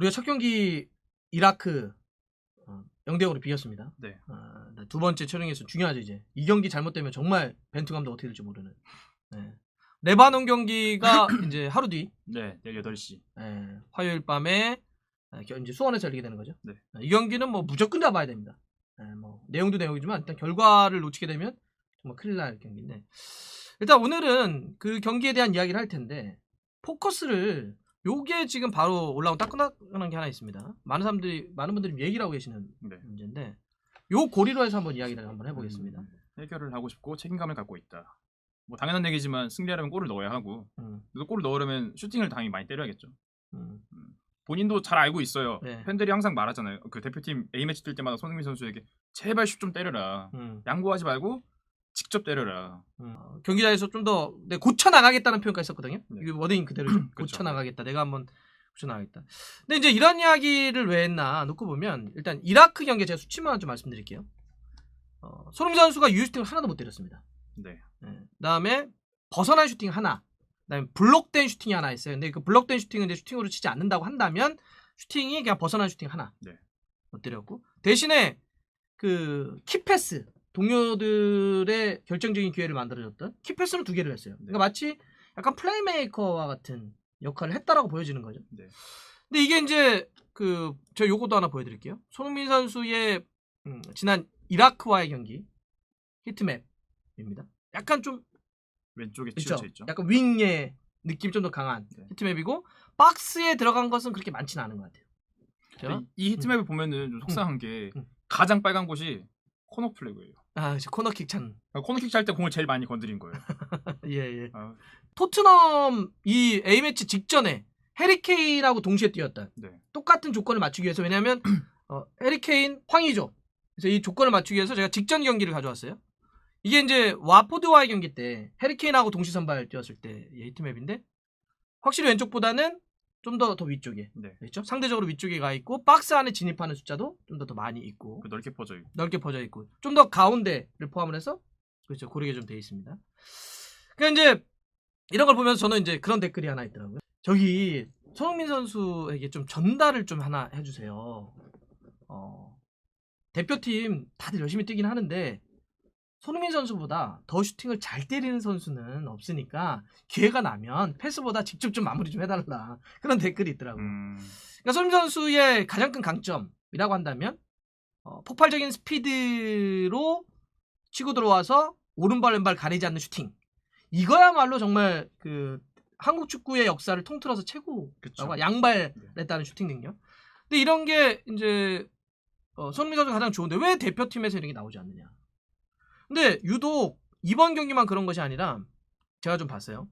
우리가 첫 경기 이라크 0대0으로 비겼습니다. 네. 두 번째 최종에서 중요하죠. 이제 이 경기 잘못되면 정말 벤투 감독 어떻게 될지 모르는. 네. 레바논 경기가 이제 하루 뒤. 네, 내일 8시. 네, 화요일 밤에 이제 수원에서 열리게 되는 거죠. 네. 이 경기는 뭐 무조건 잡아야 됩니다. 네, 뭐 내용도 내용이지만 일단 결과를 놓치게 되면 정말 큰일 날 경기인데, 일단 오늘은 그 경기에 대한 이야기를 할 텐데, 포커스를 요게 지금 바로 올라온 따끈한 게 하나 있습니다. 많은 분들이 얘기를 하고 계시는 문제인데, 요 고리로 해서 한번 이야기를 한번 해보겠습니다. 해결을 하고 싶고 책임감을 갖고 있다. 뭐 당연한 얘기지만 승리하려면 골을 넣어야 하고, 또 골을 넣으려면 슈팅을 당연히 많이 때려야겠죠. 본인도 잘 알고 있어요. 네. 팬들이 항상 말하잖아요. 그 대표팀 A매치 뛸 때마다 손흥민 선수에게 제발 슛 좀 때려라. 양보하지 말고 직접 때려라. 경기장에서 좀 더 고쳐 나가겠다는 표현까지 썼거든요. 네. 이거 워딩 그대로죠. 고쳐 나가겠다. 내가 한번 고쳐 나가겠다. 근데 이제 이런 이야기를 왜 했나 놓고 보면, 일단 이라크 경기 제가 수치만 좀 말씀드릴게요. 손흥민 선수가 유효슈팅을 하나도 못 때렸습니다. 네. 그다음에 벗어난 슈팅 하나, 그다음에 블록된 슈팅이 하나 있어요. 근데 그 블록된 슈팅은 이제 슈팅으로 치지 않는다고 한다면 슈팅이 그냥 벗어난 슈팅 하나 못 때렸고, 대신에 그 키패스, 동료들의 결정적인 기회를 만들어줬던 키패스는 2개를 했어요. 그러니까 마치 약간 플레이메이커와 같은 역할을 했다라고 보여지는 거죠. 네. 근데 이게 이제 제가 요거도 하나 보여드릴게요. 손흥민 선수의 지난 이라크와의 경기 히트맵입니다. 약간 좀 왼쪽에 치우쳐 있죠. 약간 윙의 느낌 좀 더 강한 히트맵이고, 박스에 들어간 것은 그렇게 많지는 않은 것 같아요. 그렇죠? 이 히트맵을 보면은 좀 속상한 게 가장 빨간 곳이 코너 플래그예요. 이제 코너킥 찬. 코너킥 찰 때 공을 제일 많이 건드린 거예요. 예. 토트넘 이 A매치 직전에 해리케인하고 동시에 뛰었던 똑같은 조건을 맞추기 위해서, 왜냐하면 해리케인 황의조, 그래서 이 조건을 맞추기 위해서 제가 직전 경기를 가져왔어요. 이게 이제 와포드와의 경기 때 해리케인하고 동시 선발 뛰었을 때 히트맵인데, 확실히 왼쪽보다는 좀 더 위쪽에 있죠. 상대적으로 위쪽에 가 있고, 박스 안에 진입하는 숫자도 좀 더 많이 있고, 넓게 퍼져 있고, 좀 더 가운데를 포함을 해서 그렇죠, 고르게 좀 돼 있습니다. 그러니까 이제 이런 걸 보면서 저는 이제 그런 댓글이 하나 있더라고요. 저기 손흥민 선수에게 좀 전달을 좀 하나 해주세요. 대표팀 다들 열심히 뛰긴 하는데 손흥민 선수보다 더 슈팅을 잘 때리는 선수는 없으니까 기회가 나면 패스보다 직접 좀 마무리 좀 해달라, 그런 댓글이 있더라고요. 그러니까 손흥민 선수의 가장 큰 강점이라고 한다면 폭발적인 스피드로 치고 들어와서 오른발 왼발 가리지 않는 슈팅, 이거야말로 정말 그 한국 축구의 역사를 통틀어서 최고라고, 양발에 따른 슈팅 능력. 근데 이런 게 이제 손흥민 선수가 가장 좋은데 왜 대표팀에서 이런 게 나오지 않느냐. 근데 유독 이번 경기만 그런 것이 아니라 제가 좀 봤어요.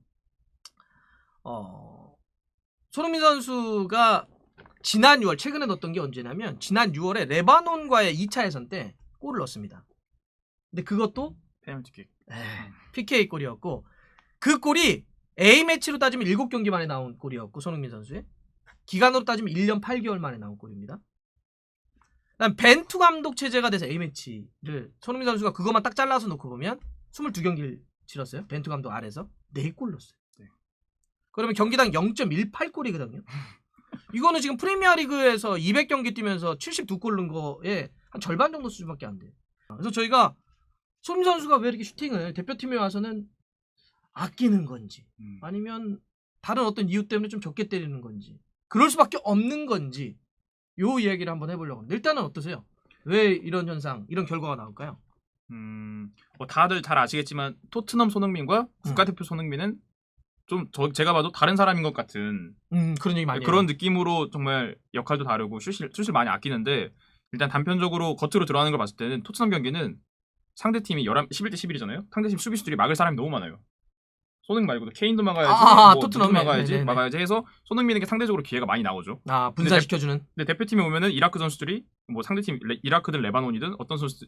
손흥민 선수가 지난 6월, 최근에 넣었던 게 언제냐면 지난 6월에 레바논과의 2차 예선 때 골을 넣었습니다. 근데 그것도 페널티킥. PK 골이었고, 그 골이 A매치로 따지면 7경기 만에 나온 골이었고, 손흥민 선수의 기간으로 따지면 1년 8개월 만에 나온 골입니다. 그다음 벤투 감독 체제가 돼서 A매치를 손흥민 선수가 그것만 딱 잘라서 놓고 보면 22경기를 치렀어요. 벤투 감독 아래서 4골 넣었어요. 그러면 경기당 0.18골이거든요. 이거는 지금 프리미어리그에서 200경기 뛰면서 72골 넣은 거에 한 절반 정도 수준밖에 안 돼요. 그래서 저희가 손흥민 선수가 왜 이렇게 슈팅을 대표팀에 와서는 아끼는 건지, 아니면 다른 어떤 이유 때문에 좀 적게 때리는 건지, 그럴 수밖에 없는 건지, 요 이야기를 한번 해보려고 합니다. 일단은 어떠세요? 왜 이런 현상, 이런 결과가 나올까요? 뭐 다들 잘 아시겠지만 토트넘 손흥민과 국가대표 손흥민은 좀 제가 봐도 다른 사람인 것 같은 그런 얘기 많이 그런 해요. 느낌으로 정말 역할도 다르고 슛을 많이 아끼는데, 일단 단편적으로 겉으로 드러나는 걸 봤을 때는 토트넘 경기는 상대팀이 11대 11이잖아요. 상대팀 수비수들이 막을 사람이 너무 많아요. 손흥민 말고도 케인도 막아야지, 토트넘 막아야지 해서 손흥민에게 상대적으로 기회가 많이 나오죠. 분산시켜주는. 근데 대표팀에 오면은 이라크 선수들이 뭐 상대팀 이라크든 레바논이든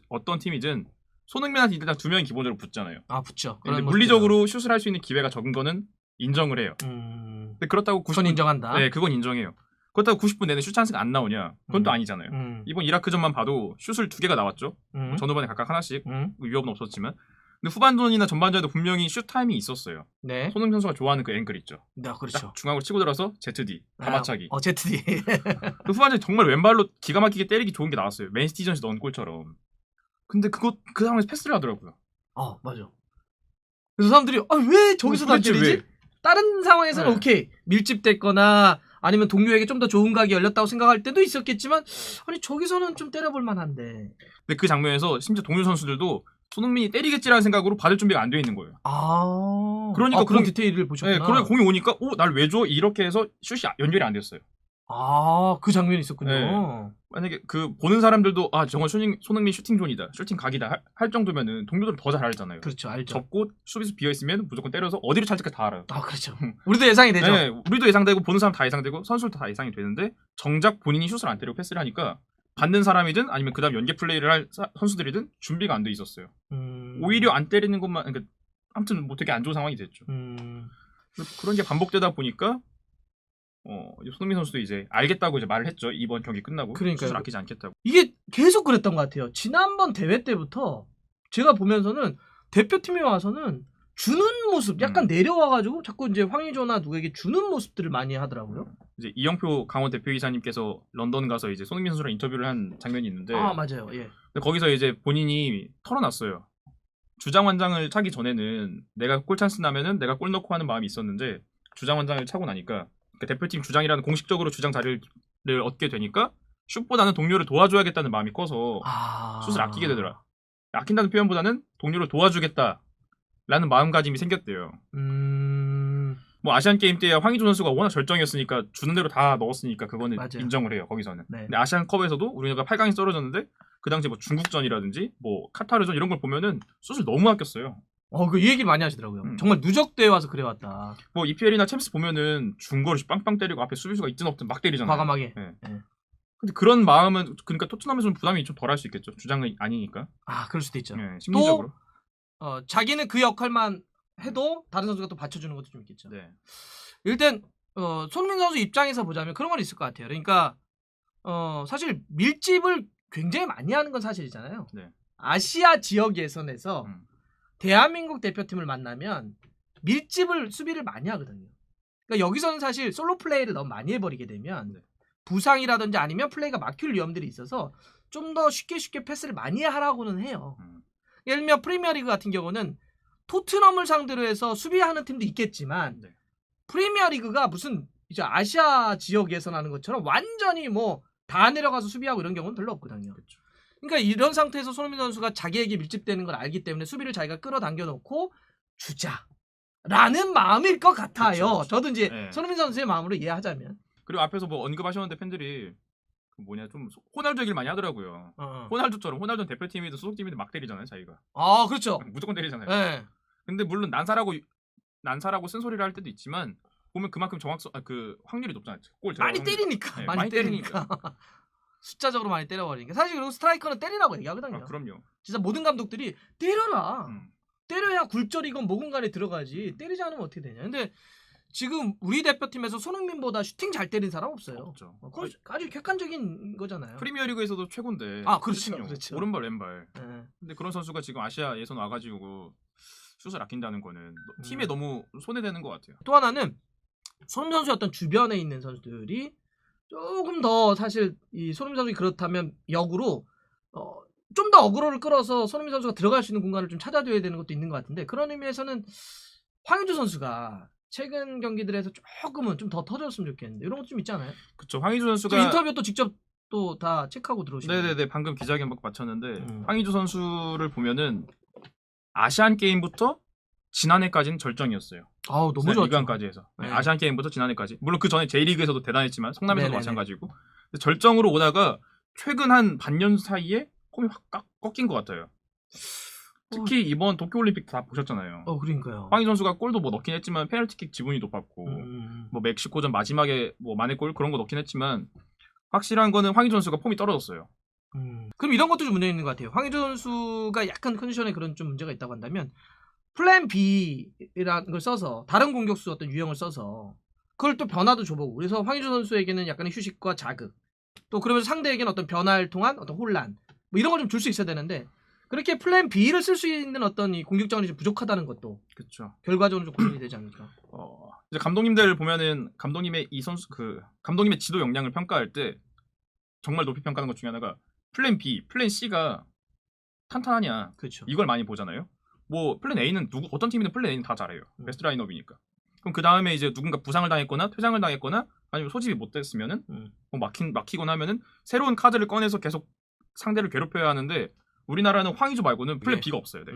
어떤 팀이든 손흥민한테 일단 2명이 기본적으로 붙잖아요. 붙죠. 근데 물리적으로 슛을 할 수 있는 기회가 적은 거는 인정을 해요. 근데 그렇다고 90분, 그건 인정한다. 네, 그건 인정해요. 그렇다고 90분 내내 슛 찬스가 안 나오냐? 그건 또 아니잖아요. 이번 이라크전만 봐도 슛을 2개가 나왔죠. 전후반에 각각 하나씩, 위협은 없었지만. 근데 후반전이나 전반전에도 분명히 슛 타임이 있었어요. 네. 손흥민 선수가 좋아하는 그 앵글 있죠. 네, 그렇죠. 딱 중앙으로 치고 들어서 ZD 가마차기. ZD. 그 후반전에 정말 왼발로 기가 막히게 때리기 좋은 게 나왔어요. 맨시티전에서 넣은 골처럼. 근데 그 상황에서 패스를 하더라고요. 맞아. 그래서 사람들이 왜 저기서 안 도대체 때리지? 왜? 다른 상황에서는 네. 오케이 밀집됐거나 아니면 동료에게 좀 더 좋은 각이 열렸다고 생각할 때도 있었겠지만 아니 저기서는 좀 때려볼 만한데. 근데 그 장면에서 심지어 동료 선수들도 손흥민이 때리겠지라는 생각으로 받을 준비가 안 돼 있는 거예요. 그러니까 그런 공- 디테일을 보셨구나. 네, 그러니까 공이 오니까 날 왜 줘? 이렇게 해서 슛이 연결이 안 됐어요. 그 장면이 있었군요. 네. 만약에 그 보는 사람들도 저건 손흥민 슈팅 존이다, 슈팅 각이다 할 정도면은 동료들은 더 잘 알잖아요. 그렇죠, 알죠. 접고 수비수 비어 있으면 무조건 때려서 어디로 찰지까 다 알아요. 그렇죠. 우리도 예상이 되죠. 네, 우리도 예상되고 보는 사람 다 예상되고 선수들도 다 예상이 되는데 정작 본인이 슛을 안 때리고 패스를 하니까 받는 사람이든 아니면 그다음 연계 플레이를 할 선수들이든 준비가 안 돼 있었어요. 오히려 안 때리는 것만 그러니까 아무튼 뭐 되게 안 좋은 상황이 됐죠. 그런 게 반복되다 보니까 손흥민 선수도 이제 알겠다고 이제 말을 했죠. 이번 경기 끝나고 그러니까요. 슛을 아끼지 않겠다고. 이게 계속 그랬던 것 같아요. 지난번 대회 때부터 제가 보면서는 대표팀에 와서는 주는 모습, 약간 내려와가지고 자꾸 이제 황의조나 누구에게 주는 모습들을 많이 하더라고요. 이제 이영표 강원 대표이사님께서 런던 가서 이제 손흥민 선수랑 인터뷰를 한 장면이 있는데, 맞아요. 예. 근데 거기서 이제 본인이 털어놨어요. 주장원장을 차기 전에는 내가 골 찬스 나면은 내가 골 넣고 하는 마음이 있었는데 주장원장을 차고 나니까 그러니까 대표팀 주장이라는 공식적으로 주장 자리를 얻게 되니까 슛보다는 동료를 도와줘야겠다는 마음이 커서 슛을 아끼게 되더라. 아낀다는 표현보다는 동료를 도와주겠다라는 마음가짐이 생겼대요. 뭐 아시안 게임 때야 황의조 선수가 워낙 절정이었으니까 주는 대로 다 넣었으니까 그거는 맞아요. 인정을 해요. 거기서는. 네. 근데 아시안컵에서도 우리나라가 8강에 떨어졌는데 그 당시 뭐 중국전이라든지 뭐 카타르전 이런 걸 보면은 슛을 너무 아꼈어요. 이 얘기를 많이 하시더라고요. 정말 누적대에 와서 그래왔다. 뭐 EPL이나 챔스 보면은 중거리 빵빵 때리고 앞에 수비수가 있든 없든 막 때리잖아요. 과감하게. 네. 네. 근데 그런 마음은 그러니까 토트넘에서는 부담이 좀 덜할 수 있겠죠. 주장이 아니니까. 그럴 수도 있죠. 네, 심리적으로. 자기는 그 역할만 해도 다른 선수가 또 받쳐주는 것도 좀 있겠죠. 네. 일단 손흥민 선수 입장에서 보자면 그런 건 있을 것 같아요. 그러니까 사실 밀집을 굉장히 많이 하는 건 사실이잖아요. 네. 아시아 지역 예선에서 음. 대한민국 대표팀을 만나면 밀집을 수비를 많이 하거든요. 그러니까 여기서는 사실 솔로 플레이를 너무 많이 해버리게 되면 네. 부상이라든지 아니면 플레이가 막힐 위험들이 있어서 좀 더 쉽게 패스를 많이 하라고는 해요. 예를 들면 프리미어리그 같은 경우는 토트넘을 상대로 해서 수비하는 팀도 있겠지만 네. 프리미어리그가 무슨 이제 아시아 지역 예선하는 것처럼 완전히 뭐 다 내려가서 수비하고 이런 경우는 별로 없거든요. 그렇죠. 그러니까 이런 상태에서 손흥민 선수가 자기에게 밀집되는 걸 알기 때문에 수비를 자기가 끌어당겨 놓고 주자라는 마음일 것 같아요. 그렇죠. 저도 이제 네. 손흥민 선수의 마음으로 이해하자면. 그리고 앞에서 뭐 언급하셨는데 팬들이 좀 호날두 얘기를 많이 하더라고요. 호날두처럼 호날두는 대표팀이든 소속팀이든 막 때리잖아요, 자기가. 그렇죠. 무조건 때리잖아요. 네. 근데 물론 난사라고 쓴소리를 할 때도 있지만 보면 그만큼 그 확률이 높잖아요. 골 들어갈 많이 확률이. 때리니까. 네, 많이 때리니까. 숫자적으로 많이 때려버리니까. 사실 그리고 스트라이커는 때리라고 얘기하거든요. 그럼요. 진짜 모든 감독들이 때려라. 음. 때려야 굴절이건 모근간에 들어가지. 때리지 않으면 어떻게 되냐. 근데 지금 우리 대표팀에서 손흥민보다 슈팅 잘 때린 사람 없어요. 없죠. 그건 아주 객관적인 거잖아요. 프리미어리그에서도 최고인데. 그렇죠. 슈팅력. 그렇죠. 오른발 왼발. 네. 근데 그런 선수가 지금 아시아 예선 와가지고 슛을 아낀다는 거는 팀에 너무 손해되는 것 같아요. 또 하나는 손흥민 선수의 어떤 주변에 있는 선수들이 조금 더 사실 이 손흥민 선수가 그렇다면 역으로 좀 더 어그로를 끌어서 손흥민 선수가 들어갈 수 있는 공간을 좀 찾아줘야 되는 것도 있는 것 같은데 그런 의미에서는 황의조 선수가 최근 경기들에서 조금은 좀 더 터졌으면 좋겠는데 이런 것도 좀 있잖아요. 그렇죠. 황의조 선수가 인터뷰 또 직접 또 다 체크하고 들어오시고. 네네네 방금 기자회견 마쳤는데 황의조 선수를 보면은 아시안 게임부터 지난해까지는 절정이었어요. 너무 좋았죠. 2강까지 해서. 네. 아시안 게임부터 지난해까지. 물론 그 전에 J리그에서도 대단했지만 성남에서도 네네네. 마찬가지고. 근데 절정으로 오다가 최근 한 반년 사이에 폼이 확 꺾인 것 같아요. 특히 이번 도쿄올림픽 다 보셨잖아요. 그러니까요. 황희 선수가 골도 뭐 넣긴 했지만 페널티킥 지분이 높았고 뭐 멕시코전 마지막에 뭐 만회골 그런 거 넣긴 했지만 확실한 거는 황희 선수가 폼이 떨어졌어요. 그럼 이런 것도 좀 문제 있는 것 같아요. 황의조 선수가 약간 컨디션에 그런 좀 문제가 있다고 한다면 플랜 B라는 걸 써서 다른 공격수 어떤 유형을 써서 그걸 또 변화도 줘보고 그래서 황의조 선수에게는 약간의 휴식과 자극 또 그러면서 상대에게는 어떤 변화를 통한 어떤 혼란 뭐 이런 걸 좀 줄 수 있어야 되는데 그렇게 플랜 B를 쓸 수 있는 어떤 이 공격 자원이 좀 부족하다는 것도 그렇죠. 결과적으로 좀 고민이 되지 않을까. 이제 감독님들 보면은 감독님의 이 선수 감독님의 지도 역량을 평가할 때 정말 높이 평가하는 것 중에 하나가 플랜 B, 플랜 C가 탄탄하냐 그렇죠. 이걸 많이 보잖아요. 뭐 플랜 A는 어떤 팀이든 플랜 A는 다 잘해요. 베스트 라인업이니까. 그럼 그 다음에 이제 누군가 부상을 당했거나 퇴장을 당했거나 아니면 소집이 못 됐으면은 뭐 막히거나 하면은 새로운 카드를 꺼내서 계속 상대를 괴롭혀야 하는데 우리나라는 황의조 말고는 플랜 B가 없어요. 네.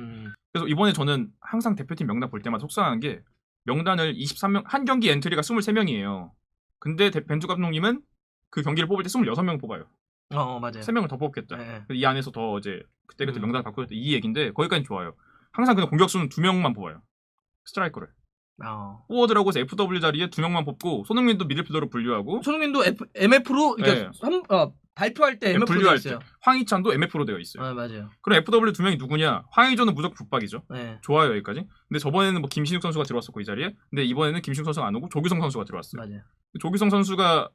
그래서 이번에 저는 항상 대표팀 명단 볼 때마다 속상한 게 명단을 23명 한 경기 엔트리가 23명이에요. 근데 벤투 감독님은 그 경기를 뽑을 때 26명 뽑아요. 맞아요. 3명을 더 뽑겠다. 네. 이 안에서 더 이제 그때그때 명단을 바꾸겠다 이 얘기인데 거기까지는 좋아요. 항상 그냥 공격수는 2명만 뽑아요. 스트라이커를. 포워드라고 해서 FW 자리에 2명만 뽑고 손흥민도 미드필더로 분류하고 손흥민도 MF로 그러니까 발표할 때 MF로 되어 있어요. 황희찬도 MF로 되어 있어요. 맞아요. 그럼 FW 2명이 누구냐? 황희조는 무조건 북박이죠. 네. 좋아요 여기까지. 근데 저번에는 뭐 김신욱 선수가 들어왔었고 이 자리에. 근데 이번에는 김신욱 선수가 안 오고 조규성 선수가 들어왔어요. 맞아요. 조규성 선수가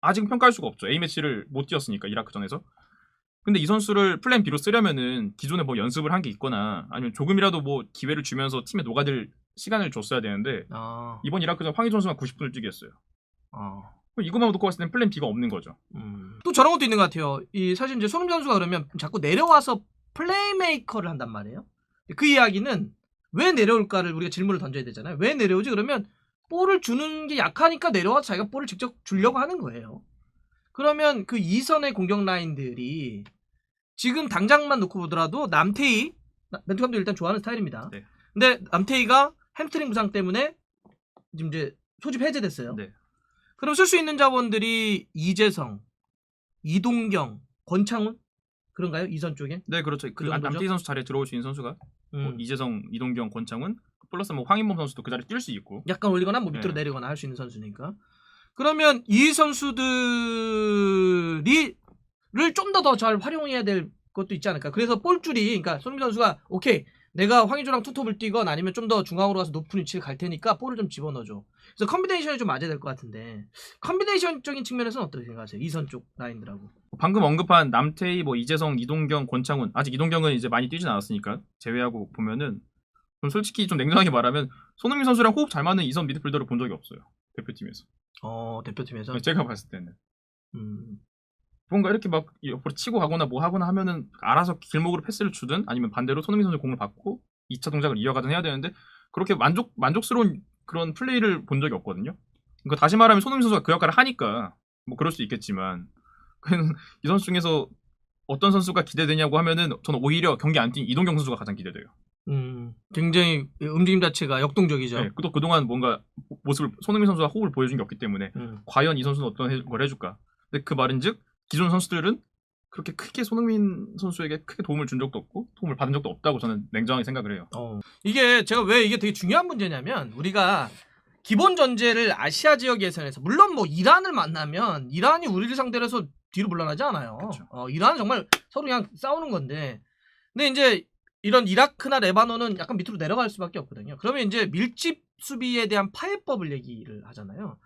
아직 평가할 수가 없죠. A매치를 못 뛰었으니까 이라크전에서. 근데 이 선수를 플랜 B로 쓰려면은 기존에 뭐 연습을 한 게 있거나 아니면 조금이라도 뭐 기회를 주면서 팀에 녹아들 시간을 줬어야 되는데 이번 이라크전 황희조 선수가 90분을 뛰게 했어요. 이것만 놓고 봤을 땐 플랜 B가 없는 거죠. 또 저런 것도 있는 것 같아요. 사실 이제 손흥민 선수가 그러면 자꾸 내려와서 플레이메이커를 한단 말이에요. 그 이야기는 왜 내려올까를 우리가 질문을 던져야 되잖아요. 왜 내려오지? 그러면 볼을 주는 게 약하니까 내려와서 자기가 볼을 직접 주려고 하는 거예요. 그러면 그 2선의 공격 라인들이 지금 당장만 놓고 보더라도 남태희, 멘트 감독 일단 좋아하는 스타일입니다. 네. 근데 남태희가 햄스트링 부상 때문에 지금 이제 소집 해제됐어요. 네. 그럼 쓸 수 있는 자원들이 이재성, 이동경, 권창훈 그런가요? 2선 쪽에? 네, 그렇죠. 그 남태희 선수 자리에 들어올 수 있는 선수가 뭐 이재성, 이동경, 권창훈 플러스 뭐 황인범 선수도 그 자리에 뛸 수 있고 약간 올리거나 뭐 밑으로 내리거나 할 수 있는 선수니까. 그러면 이 선수들이 좀 더 잘 활용해야 될 것도 있지 않을까. 그래서 볼줄이 그러니까 손흥민 선수가 오케이 내가 황의조랑 투톱을 뛰건 아니면 좀 더 중앙으로 가서 높은 위치를 갈 테니까 볼을 좀 집어넣어줘. 그래서 컨비네이션이 좀 맞아야 될 것 같은데 컨비네이션적인 측면에서는 어떻게 생각하세요? 2선 쪽 라인들하고. 방금 언급한 남태희, 뭐 이재성, 이동경, 권창훈 아직 이동경은 이제 많이 뛰진 않았으니까 제외하고 보면은 좀 솔직히 좀 냉정하게 말하면 손흥민 선수랑 호흡 잘 맞는 2선 미드필더를 본 적이 없어요. 대표팀에서. 대표팀에서? 제가 봤을 때는. 뭔가 이렇게 막 옆으로 치고 가거나 뭐 하거나 하면은 알아서 길목으로 패스를 주든 아니면 반대로 손흥민 선수 공을 받고 2차 동작을 이어가든 해야 되는데 그렇게 만족스러운 그런 플레이를 본 적이 없거든요. 그러니까 다시 말하면 손흥민 선수가 그 역할을 하니까 뭐 그럴 수 있겠지만 이 선수 중에서 어떤 선수가 기대되냐고 하면은 저는 오히려 경기 안 뛴 이동경 선수가 가장 기대돼요. 굉장히 움직임 자체가 역동적이죠. 네, 또 그동안 뭔가 모습을 손흥민 선수가 호흡을 보여준 게 없기 때문에 과연 이 선수는 어떤 걸 해줄까? 근데 그 말인즉 기존 선수들은 그렇게 크게 손흥민 선수에게 크게 도움을 준 적도 없고 도움을 받은 적도 없다고 저는 냉정하게 생각을 해요. 이게 제가 왜 이게 되게 중요한 문제냐면 우리가 기본 전제를 아시아 지역 예선에서 물론 뭐 이란을 만나면 이란이 우리를 상대로 해서 뒤로 물러나지 않아요. 그렇죠. 이란은 정말 서로 그냥 싸우는 건데 근데 이제 이런 이라크나 레바논은 약간 밑으로 내려갈 수밖에 없거든요. 그러면 이제 밀집 수비에 대한 파해법을 얘기를 하잖아요.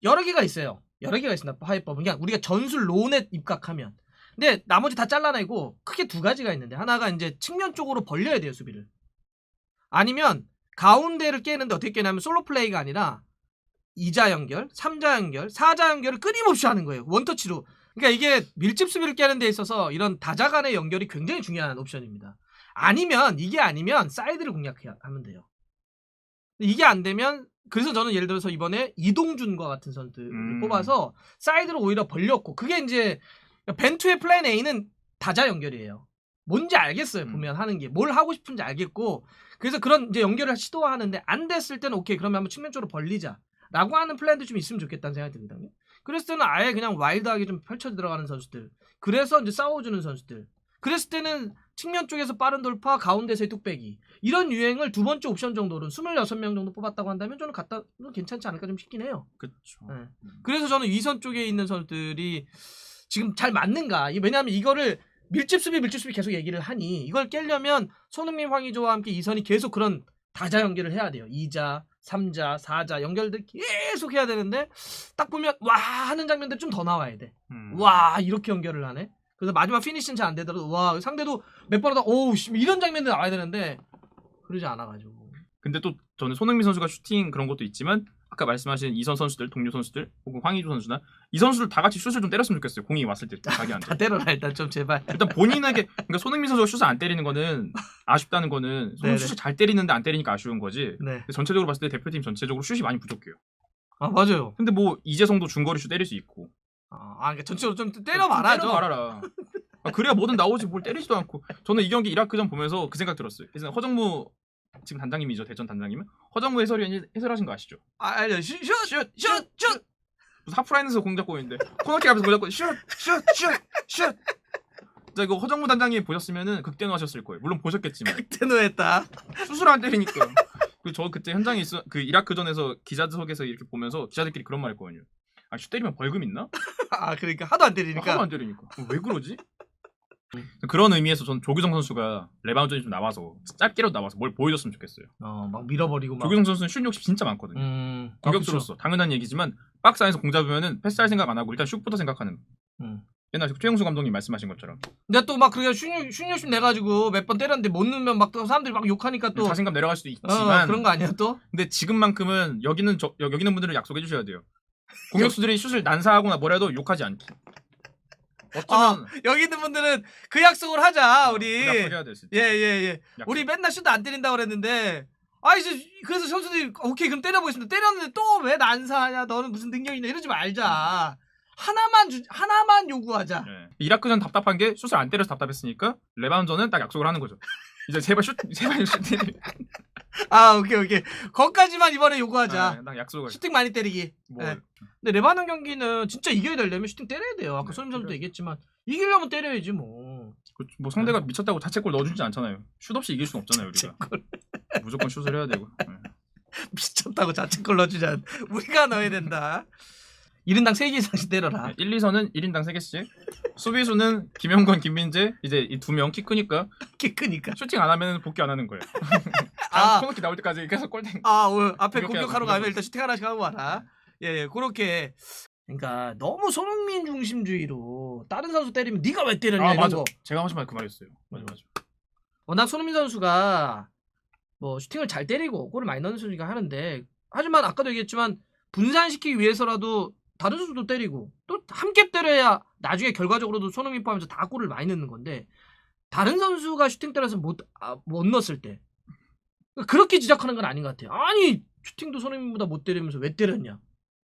여러 개가 있어요. 여러 개가 있습니다. 파해법은 그냥 우리가 전술 론에 입각하면 근데 나머지 다 잘라내고 크게 두 가지가 있는데 하나가 이제 측면 쪽으로 벌려야 돼요. 수비를. 아니면 가운데를 깨는데 어떻게 깨냐면 솔로 플레이가 아니라 2자 연결, 3자 연결, 4자 연결을 끊임없이 하는 거예요. 원터치로. 그러니까 이게 밀집 수비를 깨는 데 있어서 이런 다자 간의 연결이 굉장히 중요한 옵션입니다. 이게 아니면 사이드를 공략하면 돼요. 이게 안 되면 그래서 저는 예를 들어서 이번에 이동준과 같은 선수들을 뽑아서 사이드로 오히려 벌렸고 그게 이제 벤투의 플랜 A는 다자 연결이에요. 뭔지 알겠어요. 보면 하는 게 뭘 하고 싶은지 알겠고 그래서 그런 이제 연결을 시도하는데 안 됐을 때는 오케이 그러면 한번 측면 쪽으로 벌리자라고 하는 플랜도 좀 있으면 좋겠다는 생각이 듭니다. 그랬을 때는 아예 그냥 와일드하게 좀 펼쳐 들어가는 선수들 그래서 이제 싸워주는 선수들 그랬을 때는 측면 쪽에서 빠른 돌파 가운데서의 뚝배기 이런 유행을 두 번째 옵션 정도는 26명 정도 뽑았다고 한다면 저는 괜찮지 않을까 좀 싶긴 해요. 그렇죠. 네. 그래서 저는 2선 쪽에 있는 선수들이 지금 잘 맞는가 왜냐하면 이거를 밀집 수비 계속 얘기를 하니 이걸 깨려면 손흥민, 황의조와 함께 2선이 계속 그런 다자 연결을 해야 돼요. 2자, 3자, 4자 연결들 계속 해야 되는데 딱 보면 와 하는 장면들이 좀 더 나와야 돼. 와 이렇게 연결을 하네. 그래서 마지막 피니시는 잘 안 되더라도 와 상대도 몇 번 하다 오우 씨, 이런 장면들 나와야 되는데 그러지 않아가지고. 근데 또 저는 손흥민 선수가 슈팅 그런 것도 있지만 아까 말씀하신 이선 선수들, 동료 선수들 혹은 황의조 선수나 이 선수들 다 같이 슛을 좀 때렸으면 좋겠어요. 공이 왔을 때 자기한테. 다 때려라 일단 좀 제발. 일단 본인에게 그러니까 손흥민 선수가 슛을 안 때리는 거는 아쉽다는 거는 네네. 슛을 잘 때리는데 안 때리니까 아쉬운 거지. 네. 전체적으로 봤을 때 대표팀 전체적으로 슛이 많이 부족해요. 아 맞아요. 근데 뭐 이재성도 중거리 슛 때릴 수 있고. 그러니까 전체로 좀 때려봐라 좀. 때려봐라. 그래야 뭐든 나오지 뭘 때리지도 않고. 저는 이 경기 이라크전 보면서 그 생각 들었어요. 그래서 허정무 지금 단장님이죠. 대전 단장님은 허정무 해설위원이 해설하신 거 아시죠? 알죠. 슛. 무슨 하프라인에서 공 잡고 있는데 코너킥 앞에서 공 잡고 슛. 자 이거 허정무 단장님 보셨으면은 극대노하셨을 거예요. 물론 보셨겠지만 대노했다. 슛을 안 때리니까. 저 그때 현장에 있어 그 이라크전에서 기자석에서 이렇게 보면서 기자들끼리 그런 말 했거든요. 슛 때리면 벌금 있나? 그러니까 하도 안 때리니까. 하도 안 때리니까. 왜 그러지? 그런 의미에서 저는 조규성 선수가 레바운드에 좀 나와서 짧게라도 나와서 뭘 보여줬으면 좋겠어요. 막 밀어버리고 막. 조규성 선수는 슛 욕심 진짜 많거든요. 공격수로서 당연한 얘기지만 박스 안에서 공 잡으면은 패스할 생각 안 하고 일단 슛부터 생각하는. 옛날 최영수 감독님 말씀하신 것처럼. 근데 또 막 그게 슛 욕심 내가지고 몇 번 때렸는데 못 넣으면 막 또 사람들이 막 욕하니까 또 자신감 내려갈 수도 있지만 그런 거 아니야 또? 근데 지금만큼은 여기 있는 분들은 약속해 주셔야 돼요. 공격수들이 슛을 난사하거나 뭐라도 욕하지 않기. 어쩌면 여기 있는 분들은 그 약속을 하자 우리. 약속해야 돼. 진짜. 예. 약속. 우리 맨날 슛 안 때린다고 그랬는데 이제 그래서 선수들이 오케이 그럼 때려보겠습니다. 때렸는데 또 왜 난사하냐 너는 무슨 능력이 있냐 이러지 말자. 하나만 요구하자. 네. 이라크전 답답한 게 슛을 안 때려서 답답했으니까 레바운드는 딱 약속을 하는 거죠. 이제 제발 슛 오케이. 거기까지만 이번에 요구하자. 딱 약속을. 슈팅 많이 때리기. 뭐. 네. 근데 레바논 경기는 진짜 이겨야 되려면 슈팅 때려야 돼요. 아까 손흥민 선수도 얘기했지만 이기려면 때려야지 뭐. 뭐 상대가 미쳤다고 자책골 넣어주지 않잖아요. 슛 없이 이길 수는 없잖아요 우리가. 무조건 슛을 해야 되고. 미쳤다고 자책골 넣어주자. 우리가 넣어야 된다. 1인당 3개 이상씩 때려라. 1, 2선은 1인당 3개씩. 수비수는 김영건, 김민재 이제 이 2명 키 크니까 슈팅 안 하면 복귀 안 하는 거예요. 코너킥 나올 때까지 계속 골대. 앞에 공격하러 가면 일단 슈팅 하나씩 하고 와라. 예, 그렇게. 그러니까 너무 손흥민 중심주의로 다른 선수 때리면 네가 왜 때렸냐 이런 거. 제가 하신 말 그 말이었어요. 맞아. 워낙 손흥민 선수가 뭐 슈팅을 잘 때리고 골을 많이 넣는 선수니까 하는데 하지만 아까도 얘기했지만 분산시키기 위해서라도 다른 선수도 때리고 또 함께 때려야 나중에 결과적으로도 손흥민 포함해서 다 골을 많이 넣는 건데 다른 선수가 슈팅 때려서 못 넣었을 때 그렇게 지적하는 건 아닌 것 같아요. 아니 슈팅도 손흥민보다 못 때리면서 왜 때렸냐.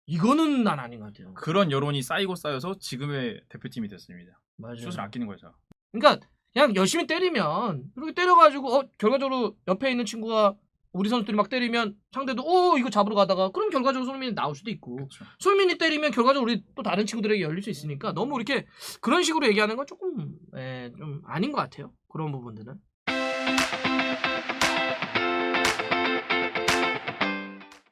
이거는 난 아닌 것 같아요. 그런 여론이 쌓여서 지금의 대표팀이 됐습니다. 맞아요. 슛을 아끼는 거죠. 그러니까 그냥 열심히 때리면 이렇게 때려가지고 결과적으로 옆에 있는 친구가 우리 선수들이 막 때리면 상대도 이거 잡으러 가다가 그럼 결과적으로 손흥민이 나올 수도 있고 그렇죠. 손흥민이 때리면 결과적으로 우리 또 다른 친구들에게 열릴 수 있으니까 너무 이렇게 그런 식으로 얘기하는 건 조금 좀 아닌 것 같아요. 그런 부분들은.